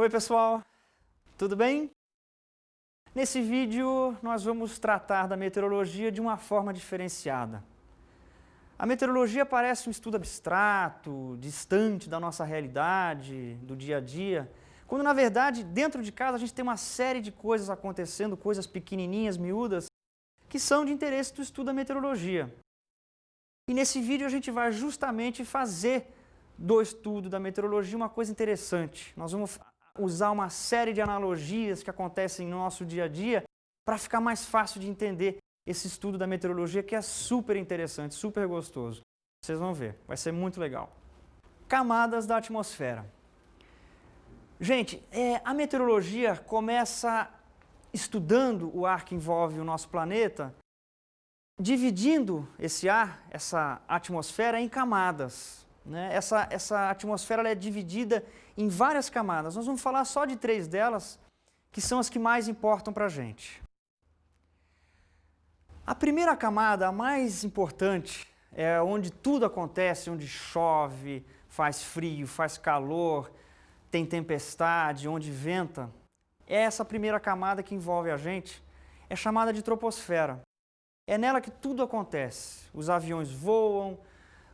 Oi pessoal, tudo bem? Nesse vídeo nós vamos tratar da meteorologia de uma forma diferenciada. A meteorologia parece um estudo abstrato, distante da nossa realidade, do dia a dia, quando na verdade dentro de casa a gente tem uma série de coisas acontecendo, coisas pequenininhas, miúdas, que são de interesse do estudo da meteorologia. E nesse vídeo a gente vai justamente fazer do estudo da meteorologia uma coisa interessante. Nós vamos usar uma série de analogias que acontecem no nosso dia a dia para ficar mais fácil de entender esse estudo da meteorologia, que é super interessante, super gostoso. Vocês vão ver, vai ser muito legal. Camadas da atmosfera. Gente, a meteorologia começa estudando o ar que envolve o nosso planeta, dividindo esse ar, essa atmosfera, em camadas. Essa atmosfera ela é dividida em várias camadas. Nós vamos falar só de 3 delas, que são as que mais importam para a gente. A primeira camada, a mais importante, é onde tudo acontece, onde chove, faz frio, faz calor, tem tempestade, onde venta. Essa primeira camada que envolve a gente é chamada de troposfera. É nela que tudo acontece. Os aviões voam,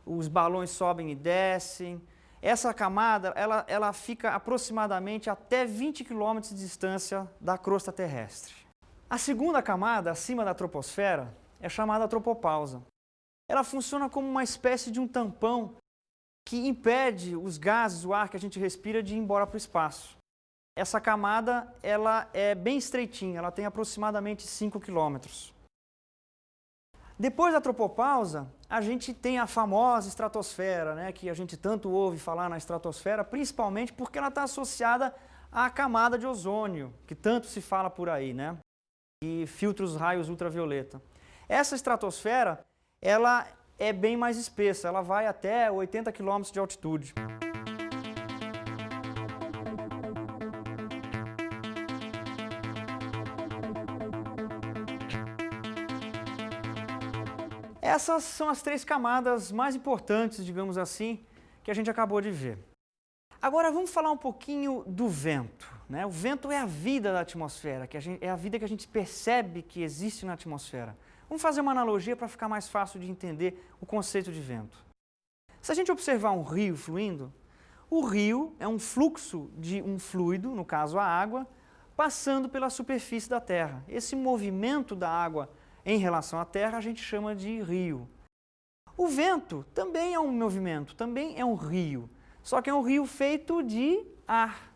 os balões sobem e descem. Essa camada ela fica aproximadamente até 20 km de distância da crosta terrestre. A segunda camada, acima da troposfera, é chamada tropopausa. Ela funciona como uma espécie de um tampão que impede os gases, o ar que a gente respira, de ir embora para o espaço. Essa camada ela é bem estreitinha, ela tem aproximadamente 5 km. Depois da tropopausa, a gente tem a famosa estratosfera, que a gente tanto ouve falar na estratosfera, principalmente porque ela está associada à camada de ozônio, que tanto se fala por aí, e filtra os raios ultravioleta. Essa estratosfera, ela é bem mais espessa, ela vai até 80 km de altitude. Essas são as 3 camadas mais importantes, digamos assim, que a gente acabou de ver. Agora vamos falar um pouquinho do vento. O vento é a vida da atmosfera, é a vida que a gente percebe que existe na atmosfera. Vamos fazer uma analogia para ficar mais fácil de entender o conceito de vento. Se a gente observar um rio fluindo, o rio é um fluxo de um fluido, no caso a água, passando pela superfície da Terra. Esse movimento da água em relação à Terra a gente chama de rio. O vento também é um movimento, também é um rio, só que é um rio feito de ar.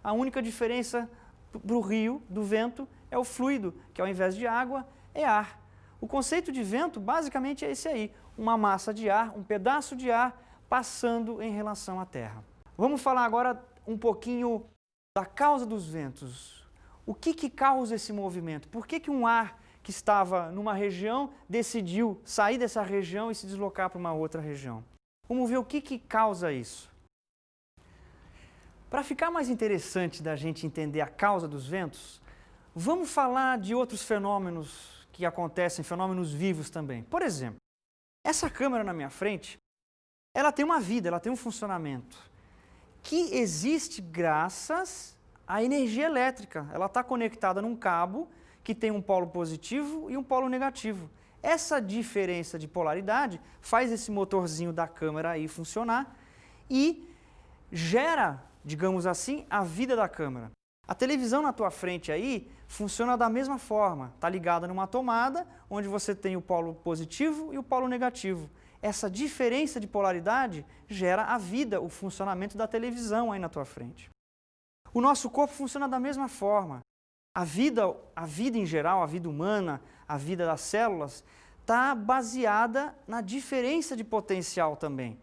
A única diferença para o rio, do vento, é o fluido, que ao invés de água, é ar. O conceito de vento basicamente é esse aí, uma massa de ar, um pedaço de ar passando em relação à Terra. Vamos falar agora um pouquinho da causa dos ventos. O que causa esse movimento? Por que um ar que estava numa região decidiu sair dessa região e se deslocar para uma outra região? Vamos ver o que causa isso. Para ficar mais interessante da gente entender a causa dos ventos, vamos falar de outros fenômenos que acontecem, fenômenos vivos também. Por exemplo, essa câmera na minha frente, ela tem uma vida, ela tem um funcionamento que existe graças à energia elétrica. Ela está conectada num cabo que tem um polo positivo e um polo negativo. Essa diferença de polaridade faz esse motorzinho da câmera aí funcionar e gera, digamos assim, a vida da câmera. A televisão na tua frente aí funciona da mesma forma, está ligada numa tomada onde você tem o polo positivo e o polo negativo. Essa diferença de polaridade gera a vida, o funcionamento da televisão aí na tua frente. O nosso corpo funciona da mesma forma. A vida em geral, a vida humana, a vida das células, está baseada na diferença de potencial também.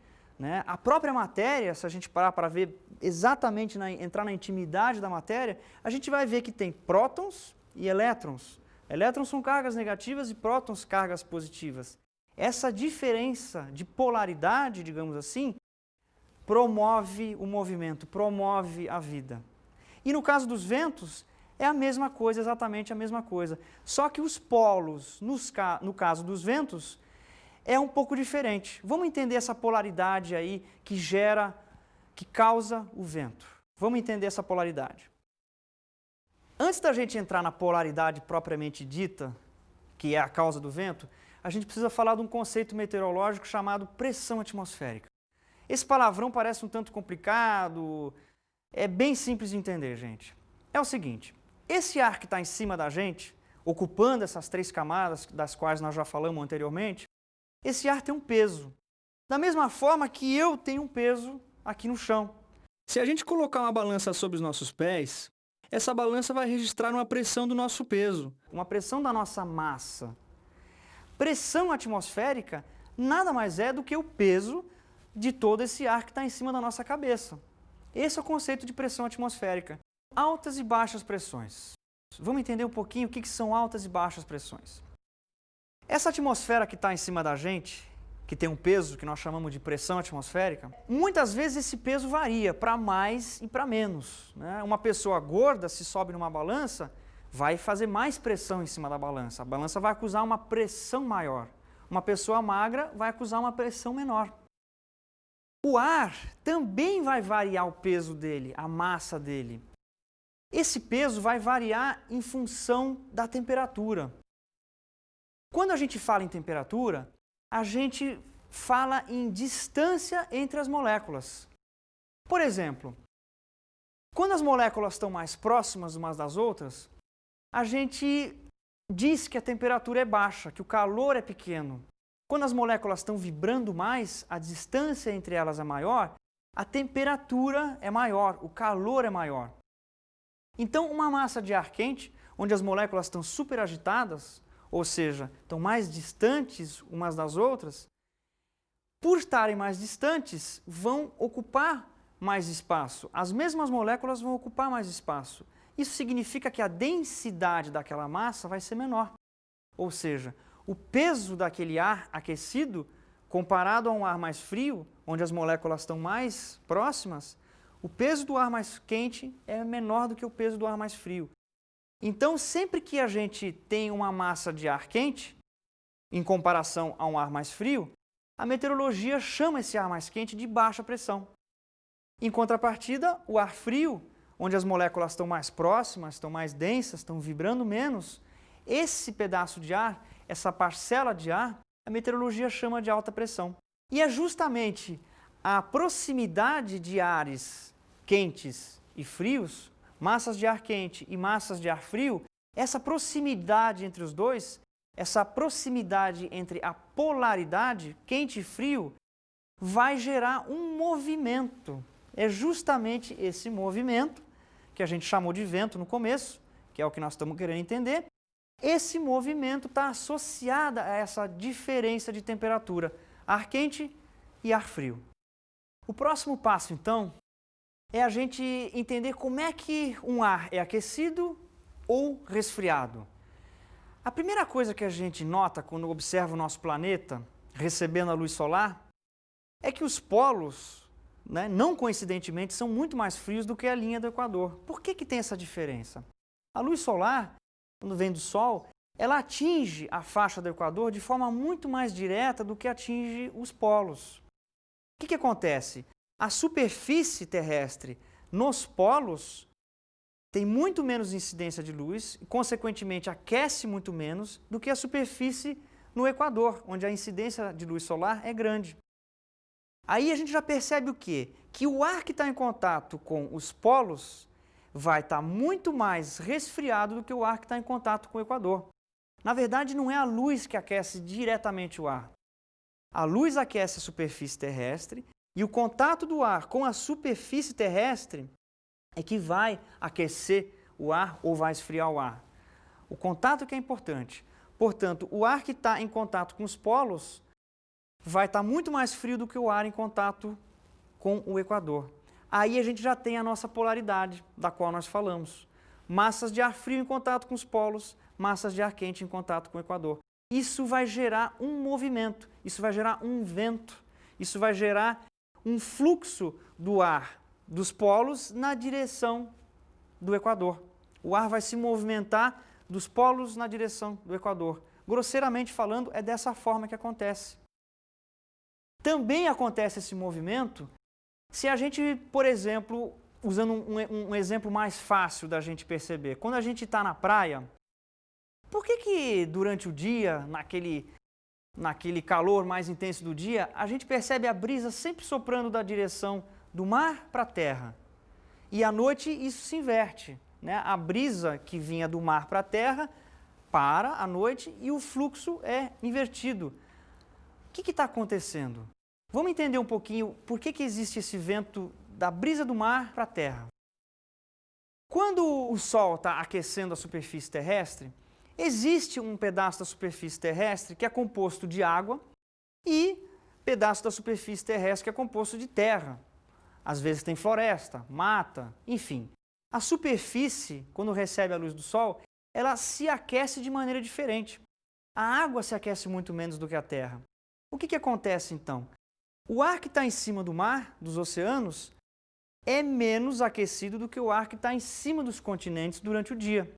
A própria matéria, se a gente parar para ver exatamente, entrar na intimidade da matéria, a gente vai ver que tem prótons e elétrons. Elétrons são cargas negativas e prótons cargas positivas. Essa diferença de polaridade, digamos assim, promove o movimento, promove a vida. E no caso dos ventos, é a mesma coisa, exatamente a mesma coisa. Só que os polos, no caso dos ventos, é um pouco diferente. Vamos entender essa polaridade aí que causa o vento. Vamos entender essa polaridade. Antes da gente entrar na polaridade propriamente dita, que é a causa do vento, a gente precisa falar de um conceito meteorológico chamado pressão atmosférica. Esse palavrão parece um tanto complicado, é bem simples de entender, gente. É o seguinte, esse ar que está em cima da gente, ocupando essas 3 camadas das quais nós já falamos anteriormente, esse ar tem um peso. Da mesma forma que eu tenho um peso aqui no chão. Se a gente colocar uma balança sobre os nossos pés, essa balança vai registrar uma pressão do nosso peso, uma pressão da nossa massa. Pressão atmosférica nada mais é do que o peso de todo esse ar que está em cima da nossa cabeça. Esse é o conceito de pressão atmosférica. Altas e baixas pressões. Vamos entender um pouquinho o que são altas e baixas pressões. Essa atmosfera que está em cima da gente, que tem um peso que nós chamamos de pressão atmosférica, muitas vezes esse peso varia para mais e para menos, né? Uma pessoa gorda, se sobe numa balança, vai fazer mais pressão em cima da balança. A balança vai acusar uma pressão maior. Uma pessoa magra vai acusar uma pressão menor. O ar também vai variar o peso dele, a massa dele. Esse peso vai variar em função da temperatura. Quando a gente fala em temperatura, a gente fala em distância entre as moléculas. Por exemplo, quando as moléculas estão mais próximas umas das outras, a gente diz que a temperatura é baixa, que o calor é pequeno. Quando as moléculas estão vibrando mais, a distância entre elas é maior, a temperatura é maior, o calor é maior. Então, uma massa de ar quente, onde as moléculas estão superagitadas, ou seja, estão mais distantes umas das outras, por estarem mais distantes, vão ocupar mais espaço. As mesmas moléculas vão ocupar mais espaço. Isso significa que a densidade daquela massa vai ser menor. Ou seja, o peso daquele ar aquecido, comparado a um ar mais frio, onde as moléculas estão mais próximas, o peso do ar mais quente é menor do que o peso do ar mais frio. Então, sempre que a gente tem uma massa de ar quente, em comparação a um ar mais frio, a meteorologia chama esse ar mais quente de baixa pressão. Em contrapartida, o ar frio, onde as moléculas estão mais próximas, estão mais densas, estão vibrando menos, esse pedaço de ar, essa parcela de ar, a meteorologia chama de alta pressão. E é justamente a proximidade de ares quentes e frios, massas de ar quente e massas de ar frio, essa proximidade entre os dois, essa proximidade entre a polaridade, quente e frio, vai gerar um movimento. É justamente esse movimento, que a gente chamou de vento no começo, que é o que nós estamos querendo entender, esse movimento está associado a essa diferença de temperatura, ar quente e ar frio. O próximo passo, então, é a gente entender como é que um ar é aquecido ou resfriado. A primeira coisa que a gente nota quando observa o nosso planeta recebendo a luz solar é que os polos, não coincidentemente, são muito mais frios do que a linha do Equador. Por que tem essa diferença? A luz solar, quando vem do Sol, ela atinge a faixa do Equador de forma muito mais direta do que atinge os polos. O que acontece? A superfície terrestre nos polos tem muito menos incidência de luz e, consequentemente, aquece muito menos do que a superfície no Equador, onde a incidência de luz solar é grande. Aí a gente já percebe o quê? Que o ar que está em contato com os polos vai estar muito mais resfriado do que o ar que está em contato com o Equador. Na verdade, não é a luz que aquece diretamente o ar. A luz aquece a superfície terrestre e o contato do ar com a superfície terrestre é que vai aquecer o ar ou vai esfriar o ar. O contato que é importante. Portanto, o ar que está em contato com os polos vai estar muito mais frio do que o ar em contato com o Equador. Aí a gente já tem a nossa polaridade, da qual nós falamos. Massas de ar frio em contato com os polos, massas de ar quente em contato com o Equador. Isso vai gerar um movimento, isso vai gerar um vento, isso vai gerar um fluxo do ar dos polos na direção do Equador. O ar vai se movimentar dos polos na direção do Equador. Grosseiramente falando, é dessa forma que acontece. Também acontece esse movimento se a gente, por exemplo, usando um exemplo mais fácil da gente perceber. Quando a gente está na praia, por que durante o dia, naquele calor mais intenso do dia, a gente percebe a brisa sempre soprando da direção do mar para a terra? E à noite isso se inverte, né? A brisa que vinha do mar para a terra para à noite e o fluxo é invertido. O que está acontecendo? Vamos entender um pouquinho por que existe esse vento da brisa do mar para a terra. Quando o Sol está aquecendo a superfície terrestre, existe um pedaço da superfície terrestre que é composto de água e pedaço da superfície terrestre que é composto de terra. Às vezes tem floresta, mata, enfim. A superfície, quando recebe a luz do Sol, ela se aquece de maneira diferente. A água se aquece muito menos do que a terra. O que acontece então? O ar que está em cima do mar, dos oceanos, é menos aquecido do que o ar que está em cima dos continentes durante o dia.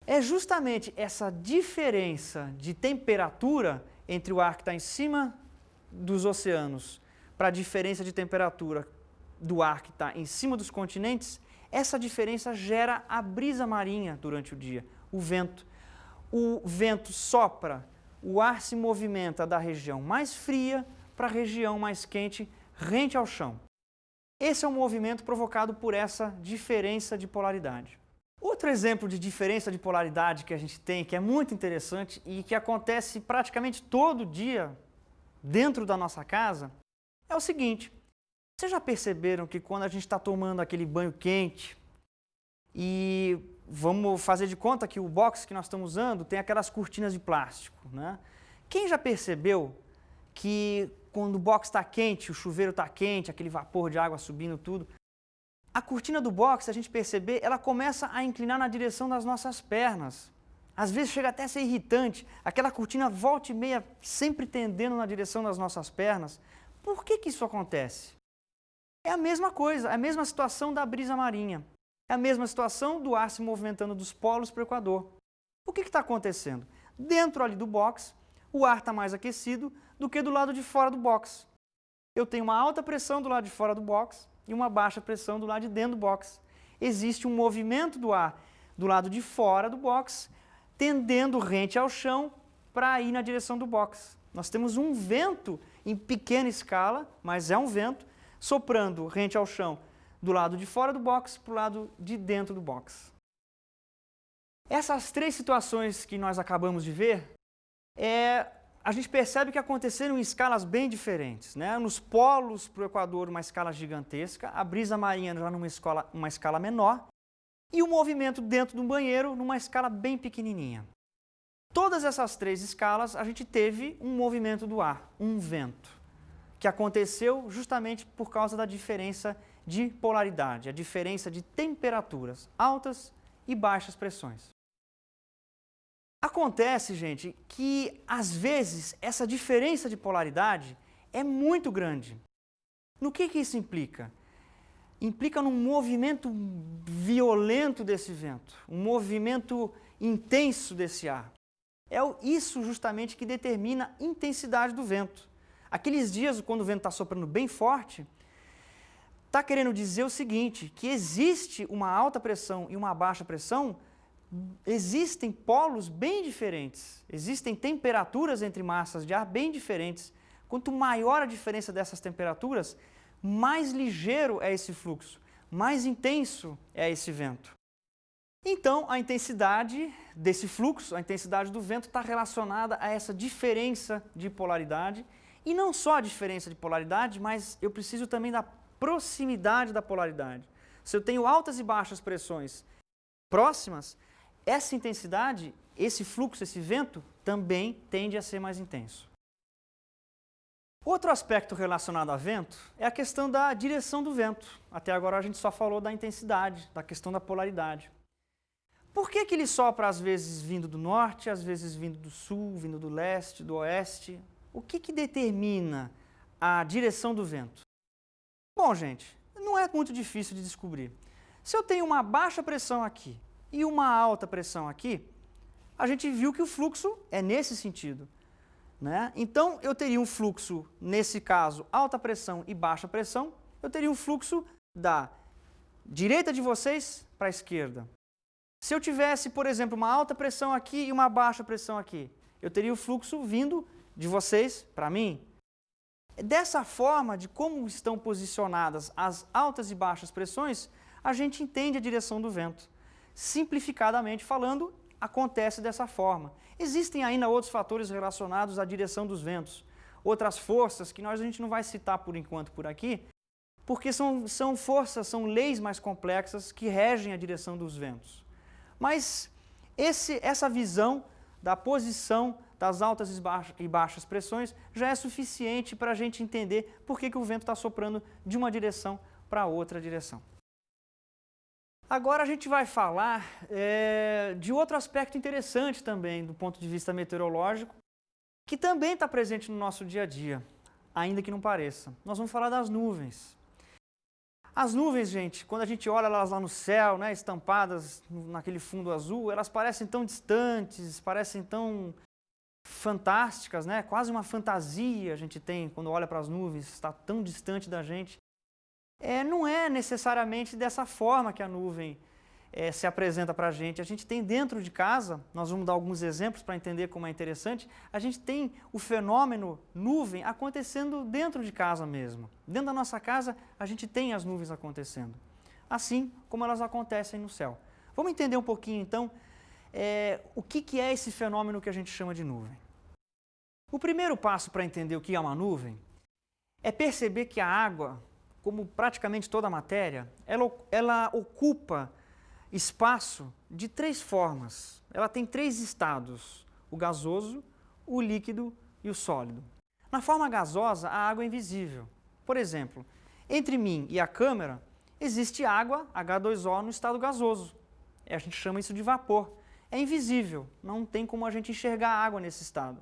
É justamente essa diferença de temperatura entre o ar que está em cima dos oceanos para a diferença de temperatura do ar que está em cima dos continentes, essa diferença gera a brisa marinha durante o dia, o vento. O vento sopra, o ar se movimenta da região mais fria para a região mais quente, rente ao chão. Esse é um movimento provocado por essa diferença de polaridade. Outro exemplo de diferença de polaridade que a gente tem, que é muito interessante e que acontece praticamente todo dia dentro da nossa casa, é o seguinte: vocês já perceberam que quando a gente está tomando aquele banho quente e vamos fazer de conta que o box que nós estamos usando tem aquelas cortinas de plástico, né? Quem já percebeu que quando o box está quente, o chuveiro está quente, aquele vapor de água subindo tudo, a cortina do box, se a gente perceber, ela começa a inclinar na direção das nossas pernas. Às vezes chega até a ser irritante, aquela cortina volta e meia sempre tendendo na direção das nossas pernas. Por que isso acontece? É a mesma coisa, é a mesma situação da brisa marinha. É a mesma situação do ar se movimentando dos polos para o Equador. O que está acontecendo? Dentro ali do box, o ar está mais aquecido do que do lado de fora do box. Eu tenho uma alta pressão do lado de fora do box e uma baixa pressão do lado de dentro do box. Existe um movimento do ar do lado de fora do box, tendendo rente ao chão para ir na direção do box. Nós temos um vento em pequena escala, mas é um vento, soprando rente ao chão do lado de fora do box para o lado de dentro do box. Essas três situações que nós acabamos de ver, a gente percebe que aconteceram em escalas bem diferentes, né? Nos polos para o Equador, uma escala gigantesca, a brisa marinha já numa escala menor, e o movimento dentro do banheiro numa escala bem pequenininha. Todas essas três escalas, a gente teve um movimento do ar, um vento, que aconteceu justamente por causa da diferença de polaridade, a diferença de temperaturas, altas e baixas pressões. Acontece, gente, que às vezes essa diferença de polaridade é muito grande. No que isso implica? Implica num movimento violento desse vento, um movimento intenso desse ar. É isso justamente que determina a intensidade do vento. Aqueles dias, quando o vento está soprando bem forte, está querendo dizer o seguinte, que existe uma alta pressão e uma baixa pressão, existem polos bem diferentes, existem temperaturas entre massas de ar bem diferentes. Quanto maior a diferença dessas temperaturas, mais ligeiro é esse fluxo, mais intenso é esse vento. Então, a intensidade desse fluxo, a intensidade do vento está relacionada a essa diferença de polaridade, e não só a diferença de polaridade, mas eu preciso também da proximidade da polaridade. Se eu tenho altas e baixas pressões próximas, essa intensidade, esse fluxo, esse vento, também tende a ser mais intenso. Outro aspecto relacionado a vento é a questão da direção do vento. Até agora a gente só falou da intensidade, da questão da polaridade. Por que ele sopra às vezes vindo do norte, às vezes vindo do sul, vindo do leste, do oeste? O que determina a direção do vento? Bom, gente, não é muito difícil de descobrir. Se eu tenho uma baixa pressão aqui e uma alta pressão aqui, a gente viu que o fluxo é nesse sentido, né? Então, eu teria um fluxo, nesse caso, alta pressão e baixa pressão, eu teria um fluxo da direita de vocês para a esquerda. Se eu tivesse, por exemplo, uma alta pressão aqui e uma baixa pressão aqui, eu teria o fluxo vindo de vocês para mim. Dessa forma, de como estão posicionadas as altas e baixas pressões, a gente entende a direção do vento. Simplificadamente falando, acontece dessa forma. Existem ainda outros fatores relacionados à direção dos ventos, outras forças que a gente não vai citar por enquanto por aqui, porque são forças, são leis mais complexas que regem a direção dos ventos. Mas essa visão da posição das altas e baixas pressões já é suficiente para a gente entender por que o vento está soprando de uma direção para outra direção. Agora a gente vai falar de outro aspecto interessante também do ponto de vista meteorológico, que também está presente no nosso dia a dia, ainda que não pareça. Nós vamos falar das nuvens. As nuvens, gente, quando a gente olha elas lá no céu, né, estampadas naquele fundo azul, elas parecem tão distantes, parecem tão fantásticas, né? Quase uma fantasia a gente tem quando olha para as nuvens, está tão distante da gente. Não é necessariamente dessa forma que a nuvem se apresenta para a gente. A gente tem dentro de casa, nós vamos dar alguns exemplos para entender como é interessante, a gente tem o fenômeno nuvem acontecendo dentro de casa mesmo. Dentro da nossa casa, a gente tem as nuvens acontecendo, assim como elas acontecem no céu. Vamos entender um pouquinho, então, o que é esse fenômeno que a gente chama de nuvem. O primeiro passo para entender o que é uma nuvem é perceber que a água, como praticamente toda a matéria, ela ocupa espaço de três formas. Ela tem três estados: o gasoso, o líquido e o sólido. Na forma gasosa, a água é invisível. Por exemplo, entre mim e a câmera existe água, H2O, no estado gasoso. A gente chama isso de vapor. É invisível, não tem como a gente enxergar a água nesse estado.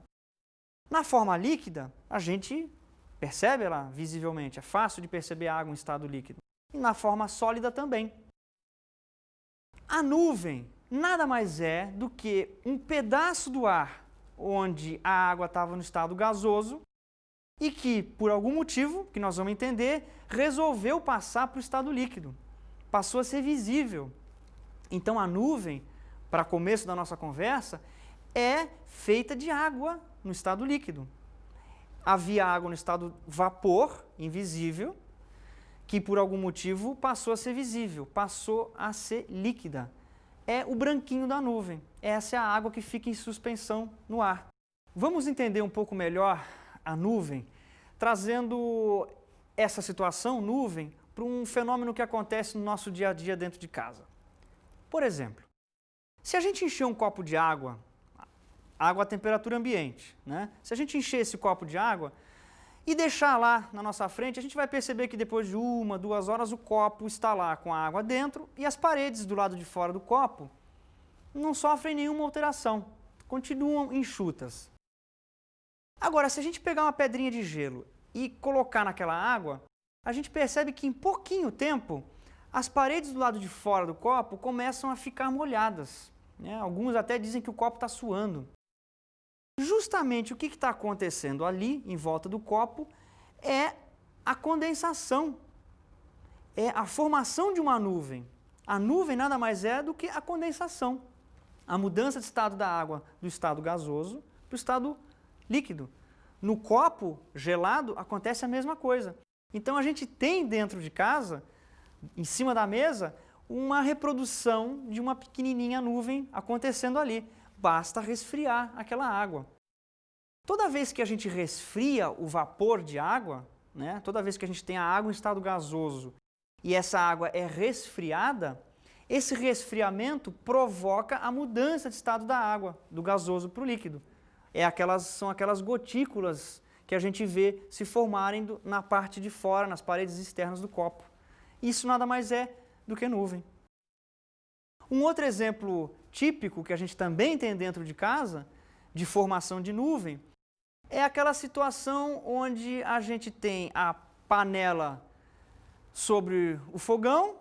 Na forma líquida, a gente percebe ela visivelmente, é fácil de perceber a água em estado líquido. E na forma sólida também. A nuvem nada mais é do que um pedaço do ar onde a água estava no estado gasoso e que, por algum motivo, que nós vamos entender, resolveu passar para o estado líquido. Passou a ser visível. Então a nuvem, para começo da nossa conversa, é feita de água no estado líquido. Havia água no estado vapor, invisível, que por algum motivo passou a ser visível, passou a ser líquida. É o branquinho da nuvem. Essa é a água que fica em suspensão no ar. Vamos entender um pouco melhor a nuvem, trazendo essa situação, nuvem, para um fenômeno que acontece no nosso dia a dia dentro de casa. Por exemplo, se a gente encher um copo de água a temperatura ambiente, né? Se a gente encher esse copo de água e deixar lá na nossa frente, a gente vai perceber que depois de 1, 2 horas o copo está lá com a água dentro e as paredes do lado de fora do copo não sofrem nenhuma alteração, continuam enxutas. Agora, se a gente pegar uma pedrinha de gelo e colocar naquela água, a gente percebe que em pouquinho tempo as paredes do lado de fora do copo começam a ficar molhadas, né? Alguns até dizem que o copo está suando. Justamente o que está acontecendo ali, em volta do copo, é a condensação, é a formação de uma nuvem. A nuvem nada mais é do que a condensação, a mudança de estado da água do estado gasoso para o estado líquido. No copo gelado acontece a mesma coisa. Então a gente tem dentro de casa, em cima da mesa, uma reprodução de uma pequenininha nuvem acontecendo ali. Basta resfriar aquela água. Toda vez que a gente resfria o vapor de água, né, toda vez que a gente tem a água em estado gasoso e essa água é resfriada, esse resfriamento provoca a mudança de estado da água, do gasoso para o líquido. São aquelas gotículas que a gente vê se formarem na parte de fora, nas paredes externas do copo. Isso nada mais é do que nuvem. Um outro exemplo típico que a gente também tem dentro de casa, de formação de nuvem, é aquela situação onde a gente tem a panela sobre o fogão,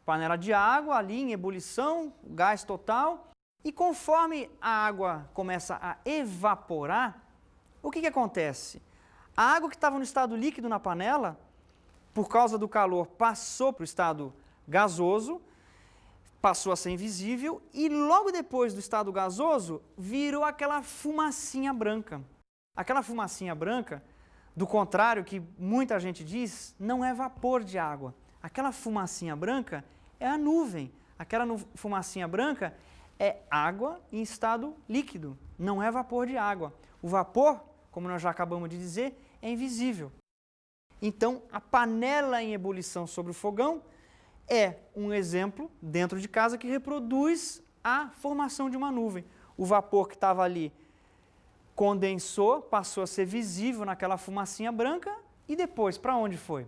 panela de água ali em ebulição, gás total, e conforme a água começa a evaporar, o que acontece? A água que estava no estado líquido na panela por causa do calor, passou para o estado gasoso, passou a ser invisível e logo depois do estado gasoso virou aquela fumacinha branca. Aquela fumacinha branca, do contrário que muita gente diz, não é vapor de água. Aquela fumacinha branca é a nuvem. Aquela fumacinha branca é água em estado líquido, não é vapor de água. O vapor, como nós já acabamos de dizer, é invisível. Então, a panela em ebulição sobre o fogão é um exemplo dentro de casa que reproduz a formação de uma nuvem. O vapor que estava ali condensou, passou a ser visível naquela fumacinha branca e depois, para onde foi?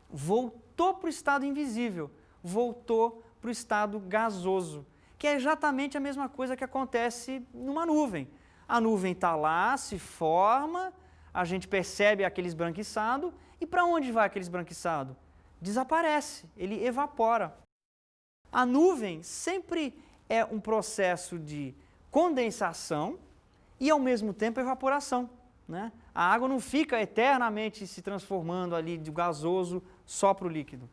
Voltou para o estado invisível, voltou para o estado gasoso, que é exatamente a mesma coisa que acontece numa nuvem. A nuvem está lá, se forma, a gente percebe aquele esbranquiçado, e para onde vai aquele esbranquiçado? Desaparece, ele evapora. A nuvem sempre é um processo de condensação e, ao mesmo tempo, evaporação, né? A água não fica eternamente se transformando ali de gasoso só para o líquido.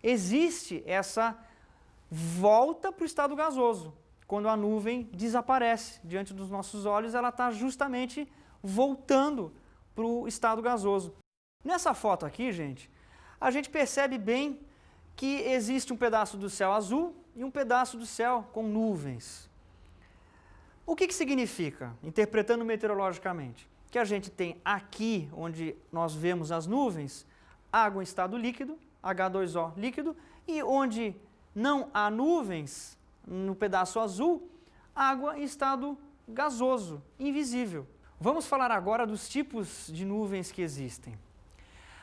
Existe essa volta para o estado gasoso. Quando a nuvem desaparece diante dos nossos olhos, ela está justamente voltando para o estado gasoso. Nessa foto aqui, gente, a gente percebe bem que existe um pedaço do céu azul e um pedaço do céu com nuvens. O que significa, interpretando meteorologicamente? Que a gente tem aqui, onde nós vemos as nuvens, água em estado líquido, H2O líquido, e onde não há nuvens, no pedaço azul, água em estado gasoso, invisível. Vamos falar agora dos tipos de nuvens que existem.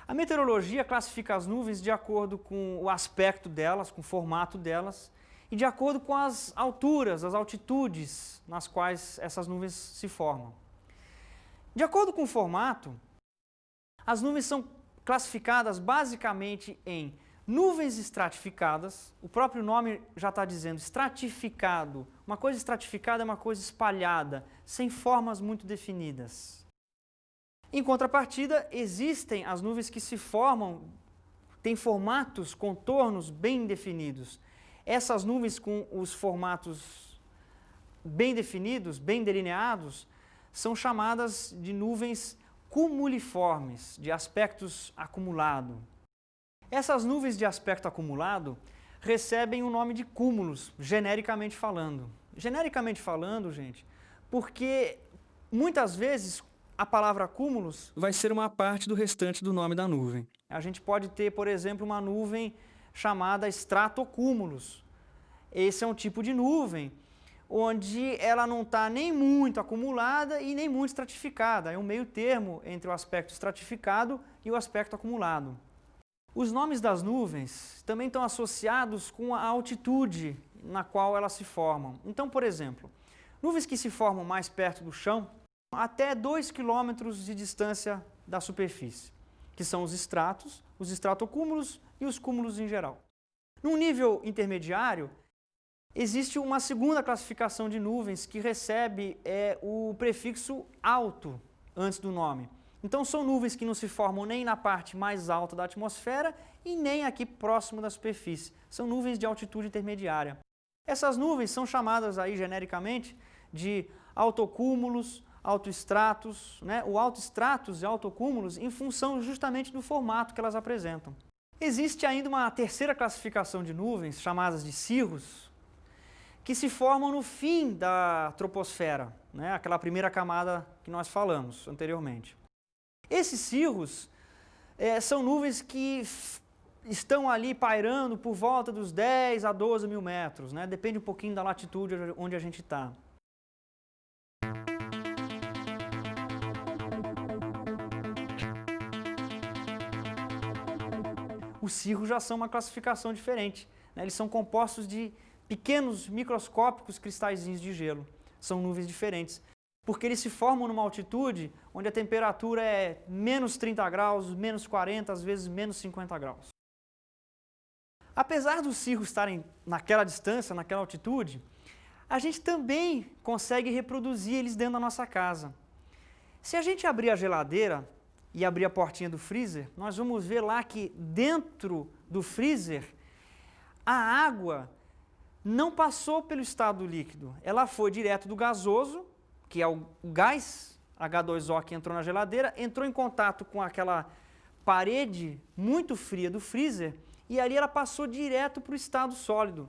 A meteorologia classifica as nuvens de acordo com o aspecto delas, com o formato delas, e de acordo com as alturas, as altitudes nas quais essas nuvens se formam. De acordo com o formato, as nuvens são classificadas basicamente em nuvens estratificadas. O próprio nome já está dizendo estratificado. Uma coisa estratificada é uma coisa espalhada, sem formas muito definidas. Em contrapartida, existem as nuvens que se formam, têm formatos, contornos bem definidos. Essas nuvens com os formatos bem definidos, bem delineados, são chamadas de nuvens cumuliformes, de aspectos acumulado. Essas nuvens de aspecto acumulado recebem o nome de cúmulos, genericamente falando. Genericamente falando, gente, porque muitas vezes a palavra cúmulos vai ser uma parte do restante do nome da nuvem. A gente pode ter, por exemplo, uma nuvem chamada estratocúmulos. Esse é um tipo de nuvem onde ela não está nem muito acumulada e nem muito estratificada. É um meio termo entre o aspecto estratificado e o aspecto acumulado. Os nomes das nuvens também estão associados com a altitude na qual elas se formam. Então, por exemplo, nuvens que se formam mais perto do chão, até 2 km de distância da superfície, que são os estratos, os estratocúmulos e os cúmulos em geral. Num nível intermediário, existe uma segunda classificação de nuvens que recebe o prefixo alto antes do nome. Então são nuvens que não se formam nem na parte mais alta da atmosfera e nem aqui próximo da superfície. São nuvens de altitude intermediária. Essas nuvens são chamadas aí genericamente de altocúmulos, autoestratos, né? O autoestratos e autocúmulos em função justamente do formato que elas apresentam. Existe ainda uma terceira classificação de nuvens, chamadas de cirros, que se formam no fim da troposfera, né? Aquela primeira camada que nós falamos anteriormente. Esses cirros são nuvens que estão ali pairando por volta dos 10 a 12 mil metros, né? Depende um pouquinho da latitude onde a gente está. Os cirros já são uma classificação diferente, né? Eles são compostos de pequenos microscópicos cristalzinhos de gelo. São nuvens diferentes, porque eles se formam numa altitude onde a temperatura é menos 30 graus, menos 40, às vezes menos 50 graus. Apesar dos cirros estarem naquela distância, naquela altitude, a gente também consegue reproduzir eles dentro da nossa casa. Se a gente abrir a geladeira e abrir a portinha do freezer, nós vamos ver lá que dentro do freezer a água não passou pelo estado líquido, ela foi direto do gasoso, que é o gás H2O que entrou na geladeira, entrou em contato com aquela parede muito fria do freezer e ali ela passou direto para o estado sólido.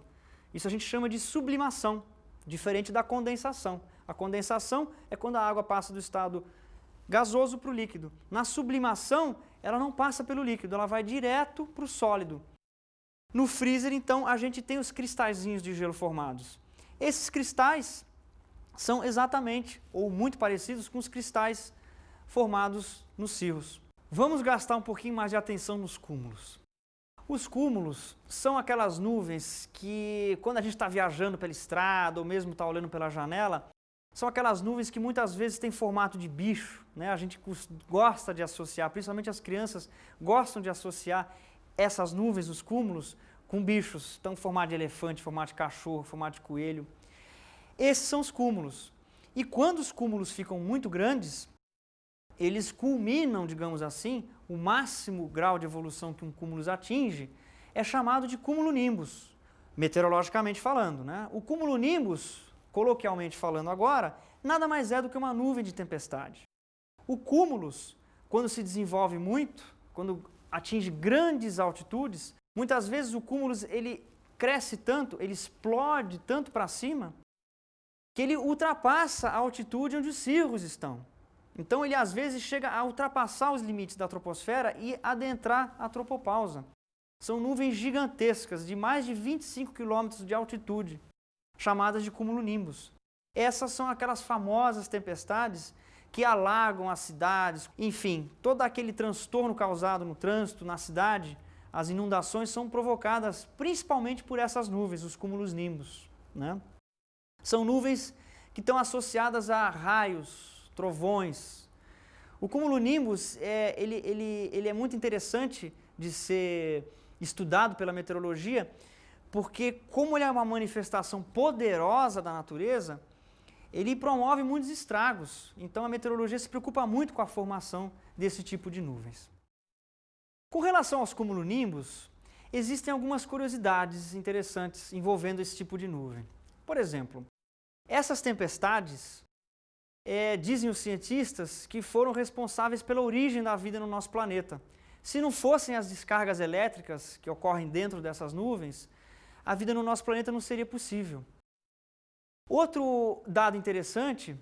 Isso a gente chama de sublimação, diferente da condensação. A condensação é quando a água passa do estado gasoso para o líquido. Na sublimação, ela não passa pelo líquido, ela vai direto para o sólido. No freezer, então, a gente tem os cristalzinhos de gelo formados. Esses cristais são exatamente, ou muito parecidos, com os cristais formados nos cirros. Vamos gastar um pouquinho mais de atenção nos cúmulos. Os cúmulos são aquelas nuvens que, quando a gente está viajando pela estrada, ou mesmo está olhando pela janela, são aquelas nuvens que muitas vezes têm formato de bicho, né? A gente gosta de associar, principalmente as crianças gostam de associar essas nuvens, os cúmulos, com bichos, então formato de elefante, formato de cachorro, formato de coelho. Esses são os cúmulos. E quando os cúmulos ficam muito grandes, eles culminam, digamos assim, o máximo grau de evolução que um cúmulo atinge é chamado de cumulonimbus, meteorologicamente falando, né? O cumulonimbus, coloquialmente falando agora, nada mais é do que uma nuvem de tempestade. O cúmulus, quando se desenvolve muito, quando atinge grandes altitudes, muitas vezes o cúmulus ele cresce tanto, ele explode tanto para cima, que ele ultrapassa a altitude onde os cirros estão. Então ele às vezes chega a ultrapassar os limites da troposfera e adentrar a tropopausa. São nuvens gigantescas de mais de 25 km de altitude, chamadas de cumulonimbus. Essas são aquelas famosas tempestades que alagam as cidades, enfim, todo aquele transtorno causado no trânsito, na cidade, as inundações são provocadas principalmente por essas nuvens, os cumulonimbus, né? São nuvens que estão associadas a raios, trovões. O cumulonimbus, ele é muito interessante de ser estudado pela meteorologia, porque como ele é uma manifestação poderosa da natureza, ele promove muitos estragos. Então a meteorologia se preocupa muito com a formação desse tipo de nuvens. Com relação aos cumulonimbus, existem algumas curiosidades interessantes envolvendo esse tipo de nuvem. Por exemplo, essas tempestades, dizem os cientistas, que foram responsáveis pela origem da vida no nosso planeta. Se não fossem as descargas elétricas que ocorrem dentro dessas nuvens, a vida no nosso planeta não seria possível. Outro dado interessante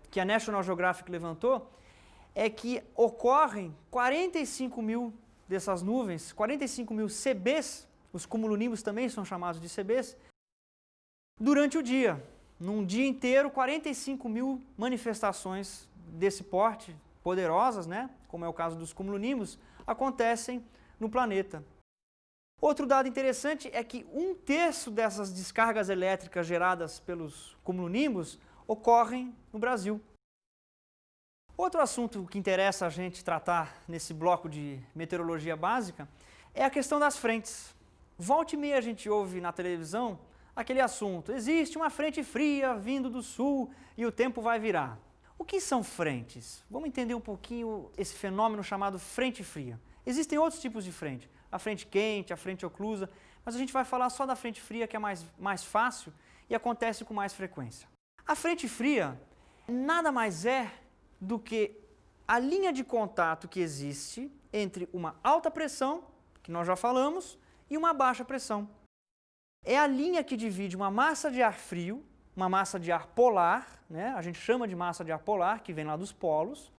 que a National Geographic levantou é que ocorrem 45 mil dessas nuvens, 45 mil CBs, os cumulonimbus também são chamados de CBs, durante o dia. Num dia inteiro, 45 mil manifestações desse porte, poderosas, né, como é o caso dos cumulonimbus, acontecem no planeta. Outro dado interessante é que 1/3 dessas descargas elétricas geradas pelos cumulonimbus ocorrem no Brasil. Outro assunto que interessa a gente tratar nesse bloco de meteorologia básica é a questão das frentes. Volta e meia a gente ouve na televisão aquele assunto, existe uma frente fria vindo do sul e o tempo vai virar. O que são frentes? Vamos entender um pouquinho esse fenômeno chamado frente fria. Existem outros tipos de frente, a frente quente, a frente oclusa, mas a gente vai falar só da frente fria, que é mais fácil e acontece com mais frequência. A frente fria nada mais é do que a linha de contato que existe entre uma alta pressão, que nós já falamos, e uma baixa pressão. É a linha que divide uma massa de ar frio, uma massa de ar polar, né? A gente chama de massa de ar polar, que vem lá dos polos.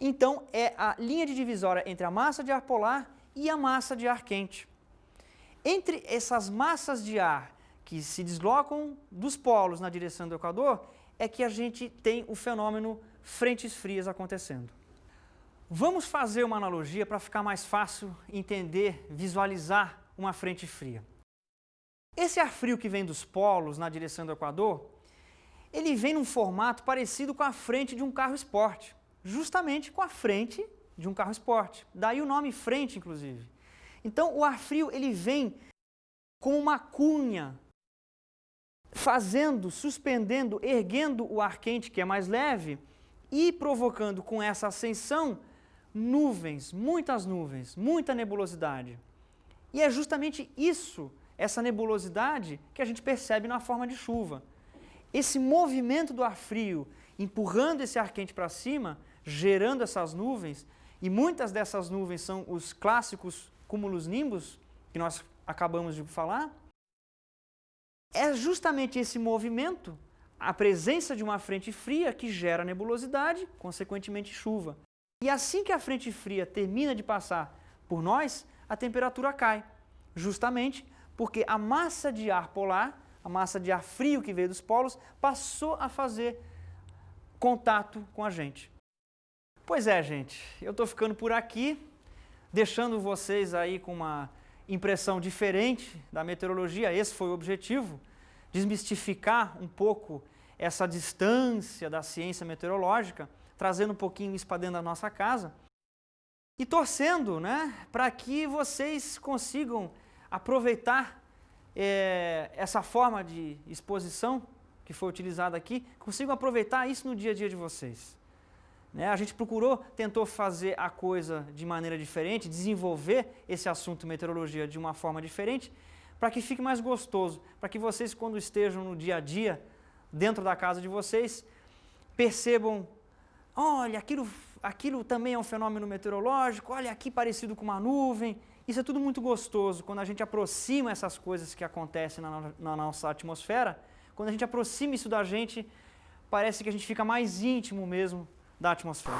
Então, é a linha de divisória entre a massa de ar polar e a massa de ar quente. Entre essas massas de ar que se deslocam dos polos na direção do Equador, é que a gente tem o fenômeno frentes frias acontecendo. Vamos fazer uma analogia para ficar mais fácil entender, visualizar uma frente fria. Esse ar frio que vem dos polos na direção do Equador, ele vem num formato parecido com a frente de um carro esporte, justamente com a frente de um carro esporte. Daí o nome frente, inclusive. Então, o ar frio ele vem com uma cunha, suspendendo, erguendo o ar quente, que é mais leve, e provocando com essa ascensão nuvens, muita nebulosidade. E é justamente isso, essa nebulosidade, que a gente percebe na forma de chuva. Esse movimento do ar frio empurrando esse ar quente para cima, gerando essas nuvens, e muitas dessas nuvens são os clássicos cumulonimbus, que nós acabamos de falar. É justamente esse movimento, a presença de uma frente fria, que gera nebulosidade, consequentemente chuva. E assim que a frente fria termina de passar por nós, a temperatura cai, justamente porque a massa de ar polar, a massa de ar frio que veio dos polos, passou a fazer contato com a gente. Pois é, gente, eu estou ficando por aqui, deixando vocês aí com uma impressão diferente da meteorologia. Esse foi o objetivo, desmistificar um pouco essa distância da ciência meteorológica, trazendo um pouquinho isso para dentro da nossa casa e torcendo, né, para que vocês consigam aproveitar essa forma de exposição que foi utilizada aqui, consigam aproveitar isso no dia a dia de vocês. Né? A gente tentou fazer a coisa de maneira diferente, desenvolver esse assunto meteorologia de uma forma diferente, para que fique mais gostoso, para que vocês, quando estejam no dia a dia, dentro da casa de vocês, percebam, olha, aquilo também é um fenômeno meteorológico, olha aqui parecido com uma nuvem. Isso é tudo muito gostoso, quando a gente aproxima essas coisas que acontecem na nossa atmosfera, quando a gente aproxima isso da gente, parece que a gente fica mais íntimo mesmo da atmosfera.